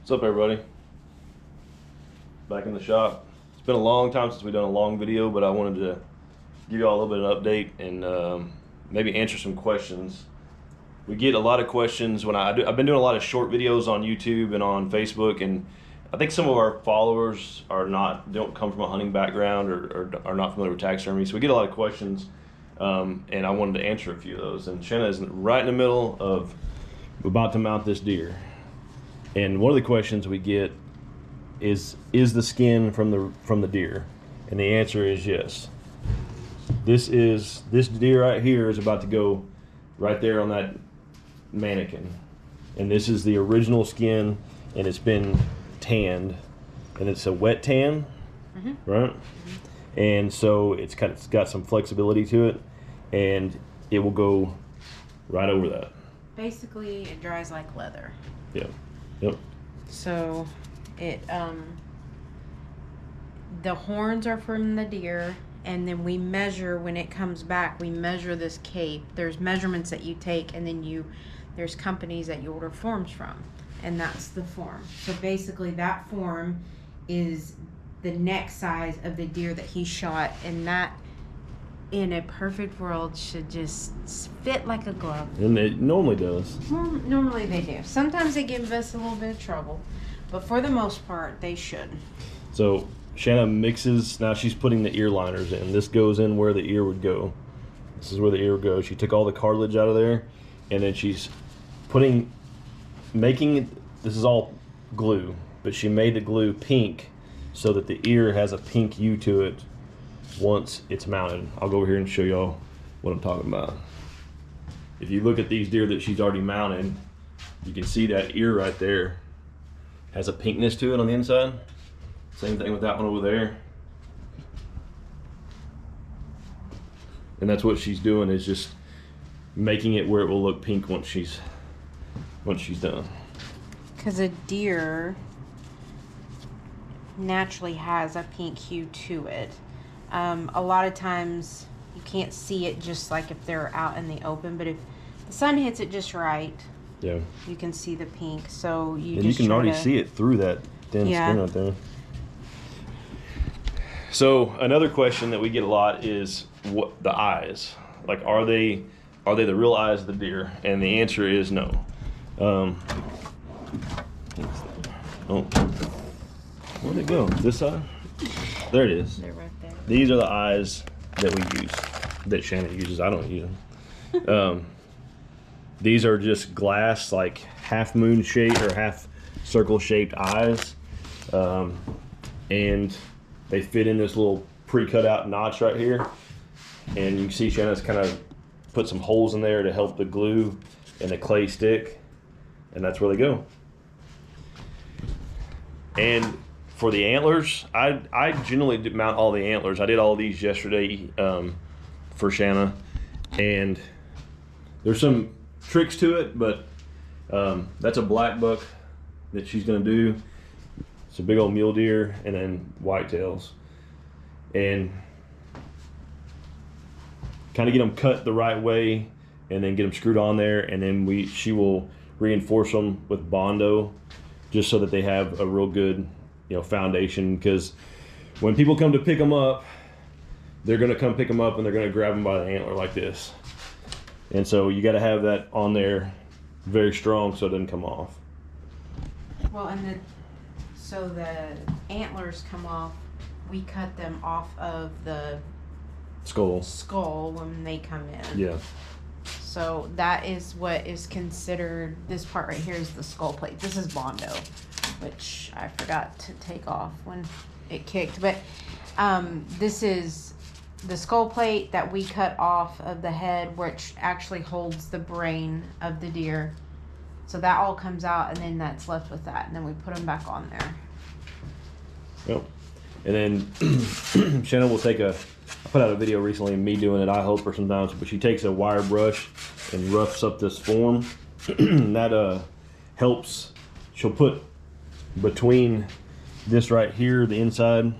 What's up, everybody? Back in the shop. It's been a long time since we've done a long video, but I wanted to give you all a little bit of an update and maybe answer some questions. We get a lot of questions when I've been doing a lot of short videos on YouTube and on Facebook, and I think some of our followers don't come from a hunting background or are not familiar with taxidermy, so we get a lot of questions, and I wanted to answer a few of those. And Shanna is right in the middle of about to mount this deer, and one of the questions we get is the skin from the deer, and the answer is yes. This deer right here is about to go right there on that mannequin, and this is the original skin, and it's been tanned, and it's a wet tan, right? And so it's got some flexibility to it, and it will go right over that. Basically, it dries like leather. Yeah. Yep. So it the horns are from the deer, and then we measure when it comes back. We measure this cape. There's measurements that you take, and then there's companies that you order forms from, and that's the form. So basically, that form is the neck size of the deer that he shot, and that, in a perfect world, should just fit like a glove. And it normally does. Well, normally they do. Sometimes they give us a little bit of trouble, but for the most part, they should. So Shanna mixes, now she's putting the ear liners in. This goes in where the ear would go. This is where the ear would go. She took all the cartilage out of there, and then she's this is all glue, but she made the glue pink so that the ear has a pink hue to it once it's mounted. I'll go over here and show y'all what I'm talking about. If you look at these deer that she's already mounted, you can see that ear right there has a pinkness to it on the inside. Same thing with that one over there. And that's what she's doing, is just making it where it will look pink once she's done. Because a deer naturally has a pink hue to it. A lot of times you can't see it just like if they're out in the open, but if the sun hits it just right, yeah, you can see the pink. So you can already see it through that thin skin right there. So another question that we get a lot is what the eyes, like, are they the real eyes of the deer? And the answer is no. Where'd it go? This side? There it is. They're right there. These are the eyes that we use, that Shanna uses. I don't use them. These are just glass, like half moon shaped or half circle shaped eyes, and they fit in this little pre-cut out notch right here. And you can see Shanna's kind of put some holes in there to help the glue and the clay stick, and that's where they go. And for the antlers, I generally mount all the antlers. I did all these yesterday for Shanna, and there's some tricks to it, but that's a black buck that she's gonna do. It's a big old mule deer, and then whitetails, and kind of get them cut the right way, and then get them screwed on there, and then she will reinforce them with Bondo, just so that they have a real good, foundation. Because when people come to pick them up, they're gonna come pick them up and they're gonna grab them by the antler like this, and so you got to have that on there very strong so it doesn't come off. Well, so the antlers come off. We cut them off of the skull when they come in. Yeah. So that is what is considered, this part right here is the skull plate. This is Bondo, which I forgot to take off when it kicked. But this is the skull plate that we cut off of the head, which actually holds the brain of the deer. So that all comes out, and then that's left with that. And then we put them back on there. Yep. And then Shanna will I put out a video recently of me doing it. I help her sometimes, but she takes a wire brush and roughs up this form. That helps. She'll put between this right here, the inside,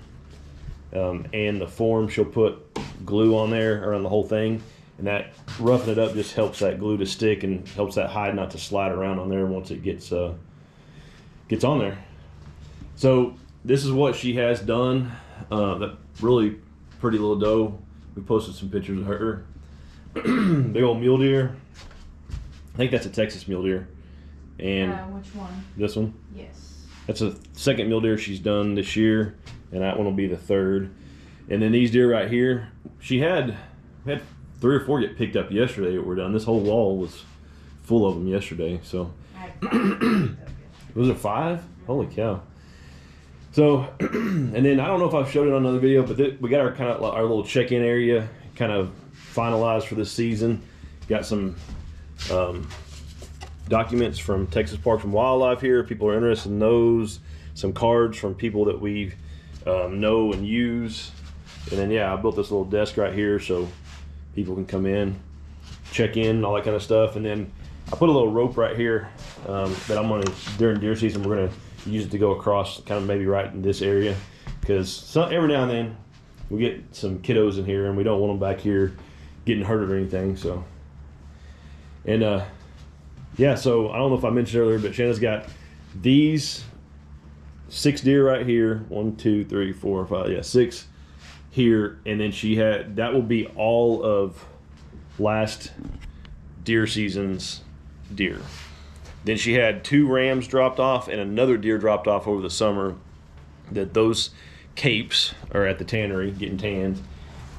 and the form, she'll put glue on there around the whole thing, and that roughing it up just helps that glue to stick and helps that hide not to slide around on there once it gets gets on there. So this is what she has done. That really pretty little doe. We posted some pictures of her. Big old mule deer. I think that's a Texas mule deer. And which one? This one? Yes. That's the second mule deer she's done this year, and that one will be the third. And then these deer right here, we had 3 or 4 get picked up yesterday that were done. This whole wall was full of them yesterday. So was it 5? Holy cow. So, and then I don't know if I've showed it on another video, but we got our kind of our little check-in area kind of finalized for this season. Got some documents from Texas Parks and Wildlife here. If people are interested in those. Some cards from people that we know and use. And then, yeah, I built this little desk right here so people can come in, check in, all that kind of stuff. And then I put a little rope right here that I'm going to, during deer season, we're going to use it to go across kind of maybe right in this area. Because every now and then we get some kiddos in here and we don't want them back here getting hurt or anything. So, and yeah, so I don't know if I mentioned earlier, but Shanna's got these 6 deer right here. 1, 2, 3, 4, 5, yeah, 6 here. And then she had, that will be all of last deer season's deer. Then she had 2 rams dropped off and another deer dropped off over the summer. That those capes are at the tannery getting tanned,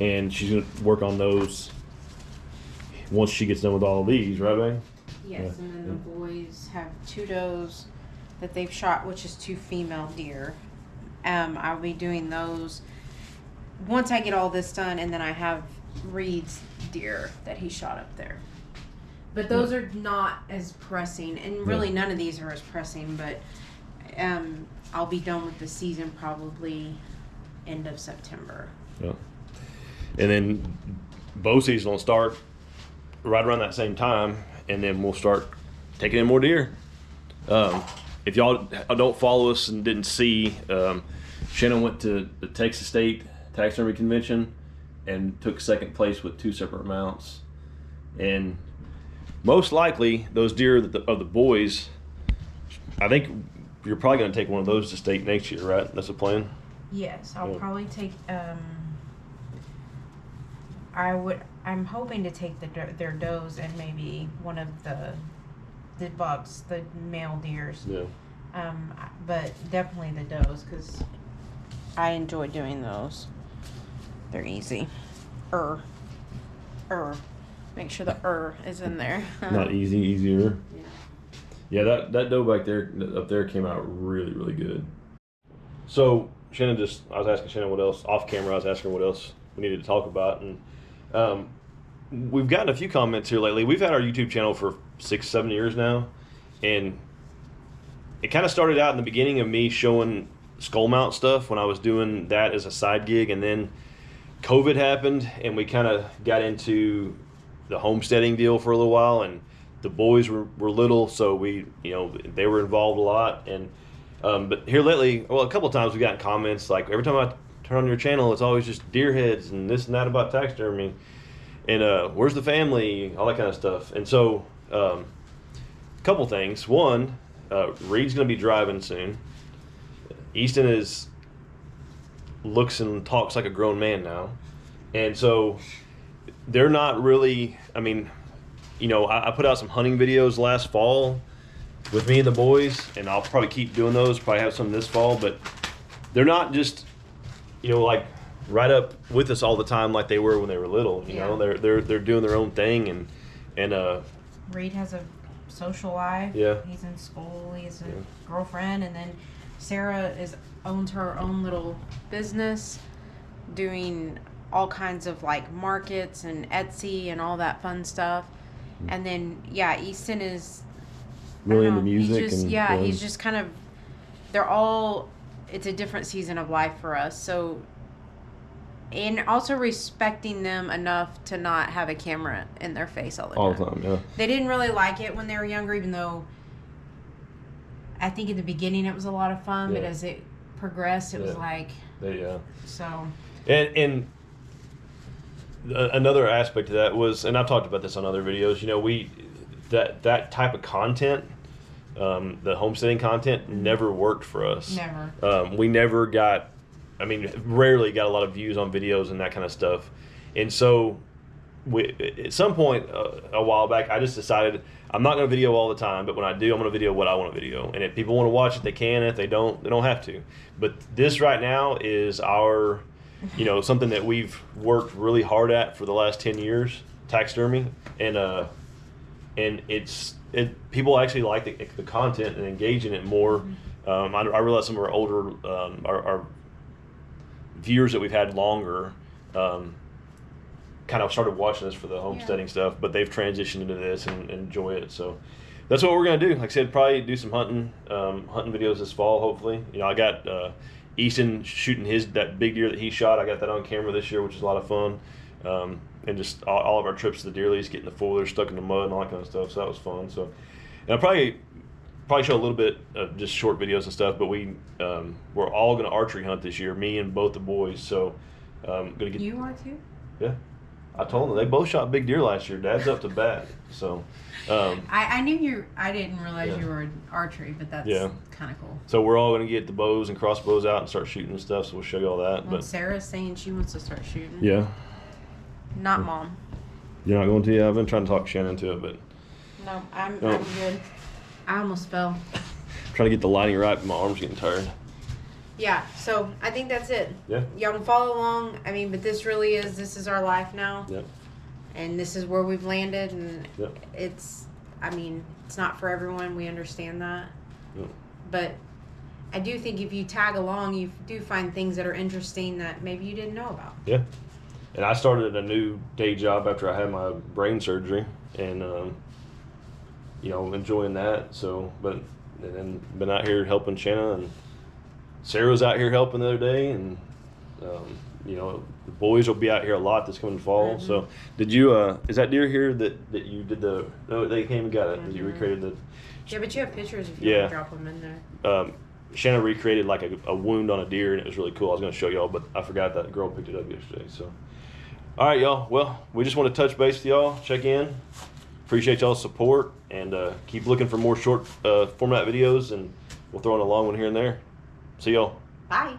and she's gonna work on those once she gets done with all of these, right, babe? Yes, Yeah. and then the boys have 2 does that they've shot, which is 2 female deer. I'll be doing those once I get all this done, and then I have Reed's deer that he shot up there. But those are not as pressing, and really none of these are as pressing, but I'll be done with the season probably end of September. Yeah. And then bow season will start right around that same time, and then we'll start taking in more deer. If y'all don't follow us and didn't see, Shannon went to the Texas State Taxidermy Convention and took 2nd place with 2 separate mounts. And most likely, those deer of the boys, I think you're probably going to take one of those to state next year, right? That's the plan? Yes, I'll probably take. I'm hoping to take their does and maybe one of the bucks, the male deers. Yeah. But definitely the does because I enjoy doing those. They're easy. Make sure the is in there. Not easy, easier. Yeah. Yeah, that doe back there, up there, came out really, really good. So Shannon I was asking Shannon what else, off camera, I was asking her what else we needed to talk about. And we've gotten a few comments here lately. We've had our YouTube channel for 6, 7 years now. And it kind of started out in the beginning of me showing skull mount stuff when I was doing that as a side gig. And then COVID happened and we kind of got into the homesteading deal for a little while. And the boys were little, so they were involved a lot. And but here lately, well, a couple of times we got comments like every time I turn on your channel, it's always just deer heads and this and that about taxidermy, and where's the family, all that kind of stuff. And so, a couple things. One, Reed's going to be driving soon. Easton looks and talks like a grown man now, and so they're not really. I mean. I put out some hunting videos last fall with me and the boys, and I'll probably keep doing those, probably have some this fall, but they're not just, like right up with us all the time like they were when they were little, you know, they're doing their own thing, and Reed has a social life. Yeah. He's in school, he has a girlfriend, and then Sarah owns her own little business doing all kinds of like markets and Etsy and all that fun stuff. And then, Easton is really into music. He's just kind of, it's a different season of life for us. So, and also respecting them enough to not have a camera in their face all the time. Yeah. They didn't really like it when they were younger, even though I think in the beginning it was a lot of fun, but as it progressed, it was like, so. And another aspect of that was, and I've talked about this on other videos, that type of content the homesteading content never worked for us. Never. We never got, I mean, rarely got a lot of views on videos and that kind of stuff. And so at some point a while back, I just decided I'm not going to video all the time, but when I do, I'm going to video what I want to video. And if people want to watch it, they can. If they don't have to. But this right now is our, you know, something that we've worked really hard at for the last 10 years, taxidermy. And people actually like the content and engage in it more. I realize some of our older, our viewers that we've had longer, kind of started watching this for the homesteading stuff, but they've transitioned into this and enjoy it. So that's what we're gonna do. Like I said, probably do some hunting videos this fall. Hopefully, you know, I got Easton shooting that big deer that he shot. I got that on camera this year, which is a lot of fun. And just all of our trips to the deer lease, getting the foiler stuck in the mud and all that kind of stuff. So that was fun. So, and I'll probably show a little bit of just short videos and stuff. But we're all gonna archery hunt this year, me and both the boys. So gonna get. You are too? Yeah. I told them they both shot big deer last year. Dad's up to bat, so. I knew I didn't realize you were archery, but that's kind of cool. So we're all gonna get the bows and crossbows out and start shooting and stuff. So we'll show you all that. Well, but Sarah's saying she wants to start shooting. Yeah. Not Mom. You're not going to? Yeah, I've been trying to talk Shannon to it, but. No, I'm good. I almost fell. Trying to get the lighting right, but my arm's getting tired. Yeah, so I think that's it. Yeah. Y'all can follow along. I mean, but this is our life now. Yep. And this is where we've landed, and Yep. it's not for everyone. We understand that. Yep. But I do think if you tag along, you do find things that are interesting that maybe you didn't know about. Yeah. And I started a new day job after I had my brain surgery, and you know, enjoying that. So, and then been out here helping Shanna, and Sarah was out here helping the other day, and you know, the boys will be out here a lot this coming fall. Mm-hmm. So, did you? Is that deer here that you did the? No, they came and got it. Mm-hmm. You recreated the. Yeah, but you have pictures if you want to drop them in there. Shanna recreated like a wound on a deer, and it was really cool. I was going to show y'all, but I forgot that girl picked it up yesterday. So, all right, y'all. Well, we just want to touch base with y'all, check in. Appreciate y'all's support, and keep looking for more short format videos, and we'll throw in a long one here and there. See y'all. Bye.